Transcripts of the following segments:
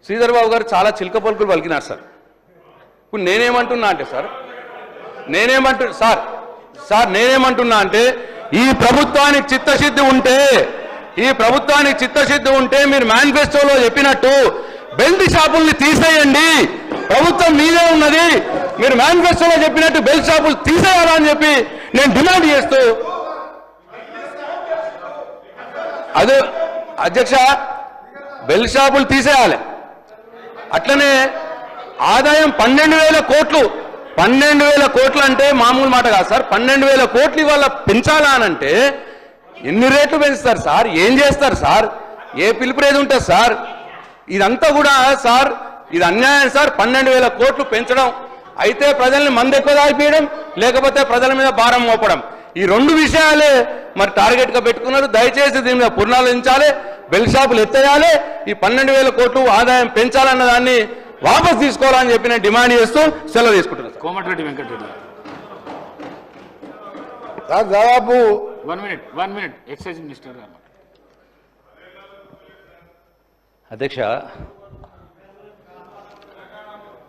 శ్రీధర్ బాబు గారు చాలా చిలక పలుకులు పలికినారు సార్. ఇప్పుడు నేనేమంటున్నా అంటే నేనేమంటున్నా అంటే ఈ ప్రభుత్వానికి చిత్తశుద్ధి ఉంటే మీరు మేనిఫెస్టోలో చెప్పినట్టు బెల్ట్ షాపుల్ని తీసేయండి, ప్రభుత్వం మీదే ఉన్నది, మీరు మేనిఫెస్టోలో చెప్పినట్టు బెల్ట్ షాపులు తీసేయాలని చెప్పి నేను డిమాండ్ చేస్తూ, అదే అధ్యక్ష బెల్ట్ షాపులు తీసేయాలి. అట్లనే ఆదాయం 12,000 కోట్లు, 12,000 కోట్లు అంటే మామూలు మాట కాదు సార్. 12,000 కోట్లు ఇవాళ పెంచాలా అనంటే ఎన్ని రేట్లు పెంచుతారు సార్? ఏం చేస్తారు సార్? ఏ పిలుపురేది ఉంటుంది సార్? ఇదంతా కూడా సార్ ఇది అన్యాయం సార్. 12,000 కోట్లు పెంచడం అయితే ప్రజల్ని మంది ఎక్కువ తాగిపోయడం, లేకపోతే ప్రజల మీద భారం మోపడం, ఈ రెండు విషయాలే మరి టార్గెట్గా పెట్టుకున్నారు. దయచేసి దీని మీద పునరాలోచించాలి, బెల్ట్ షాపులు ఎత్తేయాలి, ఈ 12,000 కోట్లు ఆదాయం పెంచాలన్న దాన్ని వాపస్ తీసుకోవాలని చెప్పి నేను డిమాండ్ చేస్తూ సెలవు తీసుకుంటున్నాను. కోమటిరెడ్డి వెంకటరెడ్డి దాదాపు 1 మినిట్ ఎక్సైజ్ మినిస్టర్ గారు. అధ్యక్ష,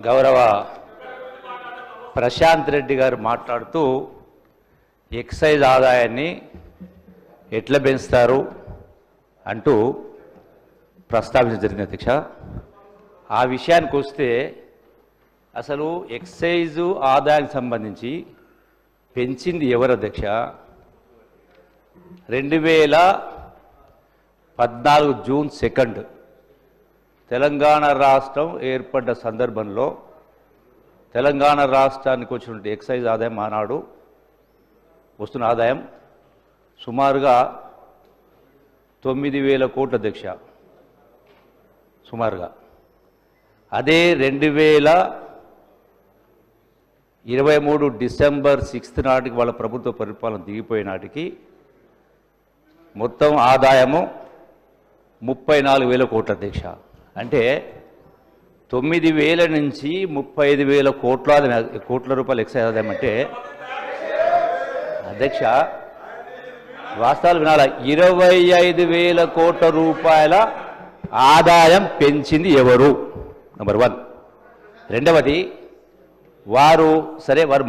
గౌరవ ప్రశాంత్ రెడ్డి గారు మాట్లాడుతూ ఎక్సైజ్ ఆదాయాన్ని ఎట్లా పెంచుతారు అంటూ ప్రస్తావించడం జరిగింది. అధ్యక్ష, ఆ విషయానికి వస్తే అసలు ఎక్సైజు ఆదాయానికి సంబంధించి పెంచింది ఎవరు అధ్యక్ష? 2014 జూన్ 2 తెలంగాణ రాష్ట్రం ఏర్పడ్డ సందర్భంలో తెలంగాణ రాష్ట్రానికి వచ్చినటువంటి ఎక్సైజ్ ఆదాయం ఆనాడు వస్తున్న ఆదాయం సుమారుగా 9,000 కోట్ల అధ్యక్ష. సుమారుగా అదే 2023 డిసెంబర్ 6 నాటికి వాళ్ళ ప్రభుత్వ పరిపాలన దిగిపోయే నాటికి మొత్తం ఆదాయము 34,000 కోట్ల అధ్యక్ష. అంటే 9,000 నుంచి 35,000 కోట్ల రూపాయలు ఎక్సైజ్ ఆదాయం అంటే అధ్యక్ష వాస్తవాలు వినాల, 25,000 కోట్ల రూపాయల ఆదాయం పెంచింది ఎవరు? నెంబర్ 1. రెండవది, వారు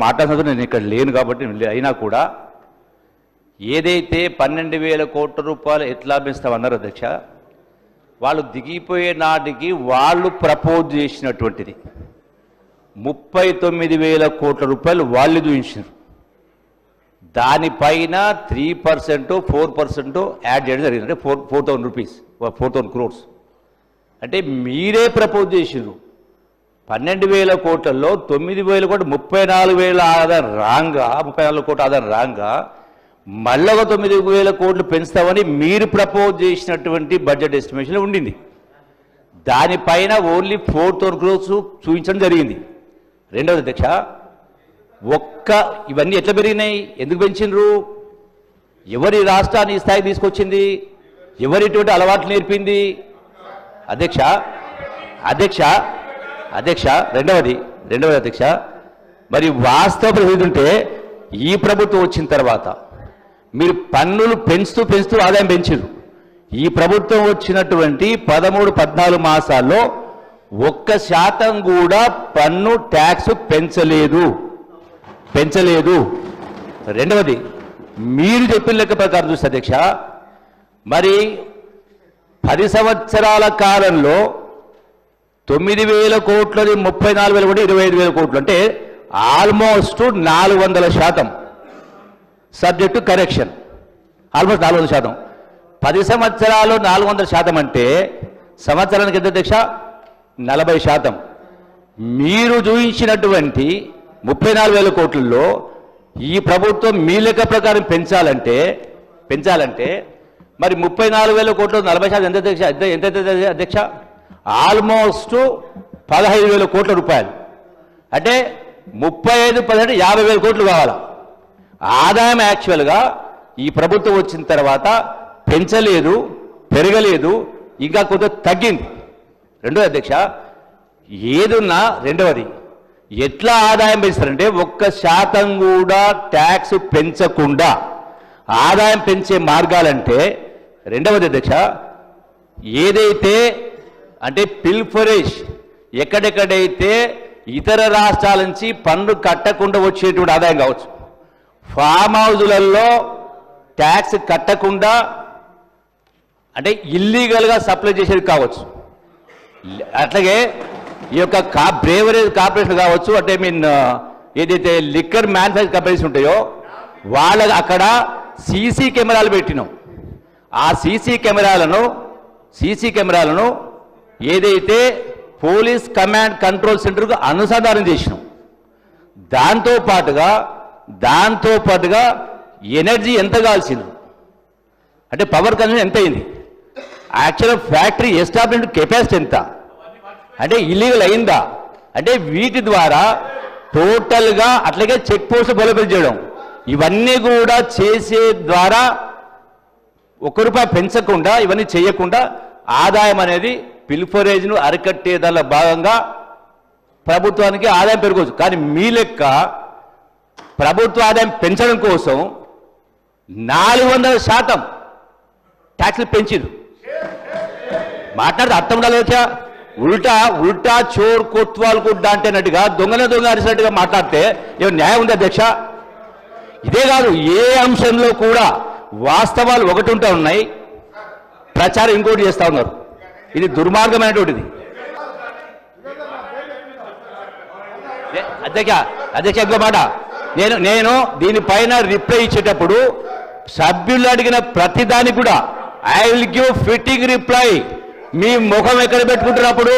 మాట్లాడుతున్నారు, నేను ఇక్కడ లేను కాబట్టి అయినా కూడా ఏదైతే 12,000 కోట్ల రూపాయలు ఎట్లా పెంచుతామన్నారు అధ్యక్ష, వాళ్ళు దిగిపోయే నాటికి వాళ్ళు ప్రపోజ్ చేసినటువంటిది 39,000 కోట్ల రూపాయలు వాళ్ళు చూపించారు. దానిపైన 3%, 4% యాడ్ చేయడం జరిగింది. అంటే 4,000 రూపీస్, 4,000 crores. అంటే మీరే ప్రపోజ్ చేసిర్రు. 12,000 కోట్లలో 9,000 కోట్లు, 34,000 ఆదాయం రాంగా, 34 కోట్ల ఆదాయం రాంగా మళ్ళీ 9,000 కోట్లు పెంచుతామని మీరు ప్రపోజ్ చేసినటువంటి బడ్జెట్ ఎస్టిమేషన్ ఉండింది. దానిపైన ఓన్లీ 4,000 crores చూపించడం జరిగింది. రెండవది అధ్యక్ష, ఇవన్నీ ఎట్లా పెరిగినాయి? ఎందుకు పెంచిండ్రు? ఎవరి రాష్ట్రాన్ని ఈ స్థాయికి తీసుకొచ్చింది? ఎవరిటువంటి అలవాట్లు నేర్పింది? అధ్యక్ష రెండవది అధ్యక్ష, మరి వాస్తవ పరిస్థితి ఉంటే ఈ ప్రభుత్వం వచ్చిన తర్వాత మీరు పన్నులు పెంచుతూ ఆదాయం పెంచారు. ఈ ప్రభుత్వం వచ్చినటువంటి 13-14 మాసాల్లో 1% కూడా పన్ను ట్యాక్స్ పెంచలేదు. రెండవది, మీరు చెప్పిన లెక్క ప్రకారం చూస్తే అధ్యక్ష, మరి 10 సంవత్సరాల కాలంలో 9,000 కోట్లది 34,000 కోట్లు, 25,000 కోట్లు, అంటే ఆల్మోస్ట్ 400%. Subject correction, almost 400%. 10 సంవత్సరాలు 400% అంటే సంవత్సరానికి ఎంత అధ్యక్ష? 40%. మీరు చూపించినటువంటి 34,000 కోట్లలో ఈ ప్రభుత్వం మీ లెక్క ప్రకారం పెంచాలంటే మరి 34,000 కోట్లు 40% ఎంత అధ్యక్ష? ఎంత అధ్యక్ష? ఆల్మోస్ట్ 15,000 కోట్ల రూపాయలు. అంటే 35, 17, 50,000 కోట్లు కావాలా ఆదాయం. యాక్చువల్గా ఈ ప్రభుత్వం వచ్చిన తర్వాత పెంచలేదు, పెరగలేదు, ఇంకా కొంత తగ్గింది. రెండోది అధ్యక్ష, ఏదున్నా రెండవది ఎట్లా ఆదాయం పెంచుతారంటే 1% కూడా ట్యాక్స్ పెంచకుండా ఆదాయం పెంచే మార్గాలంటే, రెండవది అధ్యక్ష, ఏదైతే అంటే పిల్ఫరేజ్ ఎక్కడెక్కడైతే ఇతర రాష్ట్రాల నుంచి పన్ను కట్టకుండా వచ్చేటువంటి ఆదాయం కావచ్చు, ఫామ్ హౌజులలో ట్యాక్స్ కట్టకుండా అంటే ఇల్లీగల్గా సప్లై చేసేది కావచ్చు, అట్లాగే ఈ యొక్క బ్రేవరేజ్ కార్పొరేషన్ కావచ్చు, అంటే ఏదైతే లిక్కర్ మ్యానుఫ్యాక్చరింగ్ కంపెనీస్ ఉంటాయో వాళ్ళకి అక్కడ సీసీ కెమెరాలు పెట్టినాం. ఆ సీసీ కెమెరాలను ఏదైతే పోలీస్ కమాండ్ కంట్రోల్ సెంటర్కు అనుసంధానం చేసినాం. దాంతో పాటుగా ఎనర్జీ ఎంత కాల్సింది అంటే పవర్ కన్సంప్షన్ ఎంత అయింది, యాక్చువల్ ఫ్యాక్టరీ ఎస్టాబ్లిష్మెంట్ కెపాసిటీ ఎంత, అంటే ఇల్లీగల్ అయిందా, అంటే వీటి ద్వారా టోటల్గా అట్లాగే చెక్ పోస్ట్ బలోపేతం చేయడం, ఇవన్నీ కూడా చేసే ద్వారా ₹1 పెంచకుండా ఇవన్నీ చేయకుండా ఆదాయం అనేది పిల్ఫరేజ్ను అరికట్టే దానిలో భాగంగా ప్రభుత్వానికి ఆదాయం పెరగవచ్చు. కానీ మీ లెక్క ప్రభుత్వ ఆదాయం పెంచడం కోసం 400% ట్యాక్స్లు పెంచింది. మాట్లాడితే అర్థం కాలేదా? ఉల్టా చోర్ కొత్వాలు కూడా అంటేనట్టుగా దొంగ అరిసినట్టుగా మాట్లాడితే ఏమైనా న్యాయం ఉంది అధ్యక్ష? ఇదే కాదు, ఏ అంశంలో కూడా వాస్తవాలు ఒకటి ఉంటా ఉన్నాయి, ప్రచారం ఇంకోటి చేస్తూ ఉన్నారు. ఇది దుర్మార్గమైనటువంటిది. అధ్యక్ష ఇంకో మాట, నేను దీనిపైన రిప్లై ఇచ్చేటప్పుడు సభ్యులు అడిగిన ప్రతిదానికి కూడా I will give fitting reply. మీ ముఖం ఎక్కడ పెట్టుకుంటున్నప్పుడు